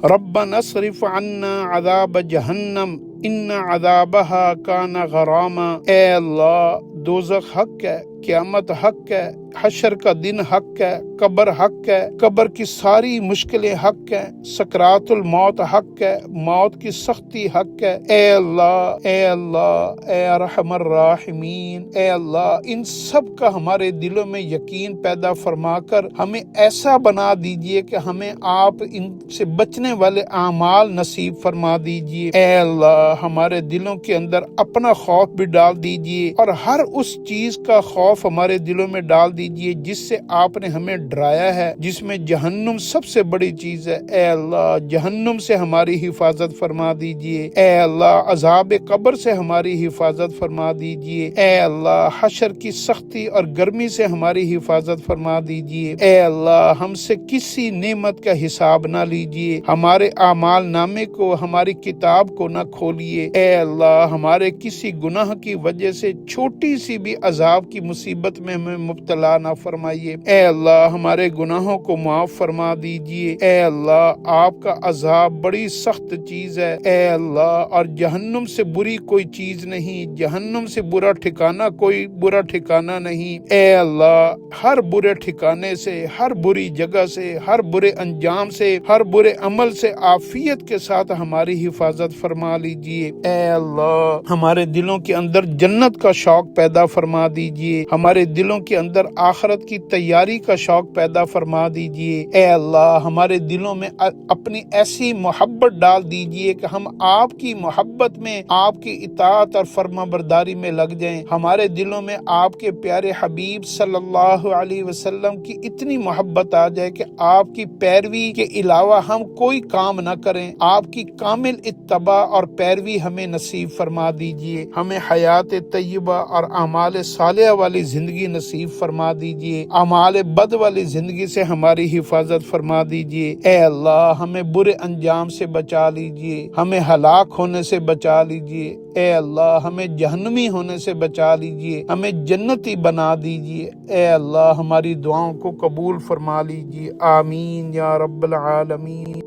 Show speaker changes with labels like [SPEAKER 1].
[SPEAKER 1] ربنا اصرف عنا عذاب جہنم ان عذابها کان غراما۔ اے اللہ دوزخ حق ہے، قیامت حق ہے، حشر کا دن حق ہے، قبر حق ہے، قبر کی ساری مشکلیں حق ہیں، سکرات الموت حق ہے، موت کی سختی حق ہے۔ اے اللہ اے اللہ اے ارحم الراحمین، اے اللہ ان سب کا ہمارے دلوں میں یقین پیدا فرما کر ہمیں ایسا بنا دیجئے کہ ہمیں آپ ان سے بچنے والے اعمال نصیب فرما دیجئے۔ اے اللہ ہمارے دلوں کے اندر اپنا خوف بھی ڈال دیجئے اور ہر اس چیز کا خوف ہمارے دلوں میں ڈال دیجئے جس سے آپ نے ہمیں ڈرایا ہے، جس میں جہنم سب سے بڑی چیز ہے۔ اے اللہ جہنم سے ہماری حفاظت فرما دیجئے۔ اے اللہ عذاب قبر سے ہماری حفاظت فرما دیجئے۔ اے اللہ حشر کی سختی اور گرمی سے ہماری حفاظت فرما دیجئے۔ اے اللہ ہم سے کسی نعمت کا حساب نہ لیجئے، ہمارے اعمال نامے کو، ہماری کتاب کو نہ کھولیے۔ اے اللہ ہمارے کسی گناہ کی وجہ سے چھوٹی سی بھی عذاب کی مصیبت میں ہمیں مبتلا نہ فرمائیے۔ اے اللہ ہمارے گناہوں کو معاف فرما دیجئے۔ اے اللہ آپ کا عذاب بڑی سخت چیز ہے۔ اے اللہ اور جہنم سے بری کوئی چیز نہیں، جہنم سے برا ٹھکانہ کوئی برا ٹھکانہ نہیں۔ اے اللہ ہر برے ٹھکانے سے، ہر بری جگہ سے، ہر برے انجام سے، ہر برے عمل سے عافیت کے ساتھ ہماری حفاظت فرما لیجئے۔ اے اللہ ہمارے دلوں کے اندر جنت کا شوق پیدا فرما دیجئے، ہمارے دلوں کے اندر آخرت کی تیاری کا شوق پیدا فرما دیجئے۔ اے اللہ ہمارے دلوں میں اپنی ایسی محبت ڈال دیجئے کہ ہم آپ کی محبت میں، آپ کی اطاعت اور فرما برداری میں لگ جائیں۔ ہمارے دلوں میں آپ کے پیارے حبیب صلی اللہ علیہ وسلم کی اتنی محبت آ جائے کہ آپ کی پیروی کے علاوہ ہم کوئی کام نہ کریں۔ آپ کی کامل اتباع اور پیروی ہمیں نصیب فرما دیجئے، ہمیں حیات طیبہ اور اعمال صالحہ والی زندگی نصیب فرما دیجئے، اعمال بد والی زندگی سے ہماری حفاظت فرما دیجئے۔ اے اللہ ہمیں برے انجام سے بچا لیجئے، ہمیں ہلاک ہونے سے بچا لیجئے۔ اے اللہ ہمیں جہنمی ہونے سے بچا لیجئے، ہمیں جنتی بنا دیجئے۔ اے اللہ ہماری دعاؤں کو قبول فرما لیجئے، آمین یا رب العالمین۔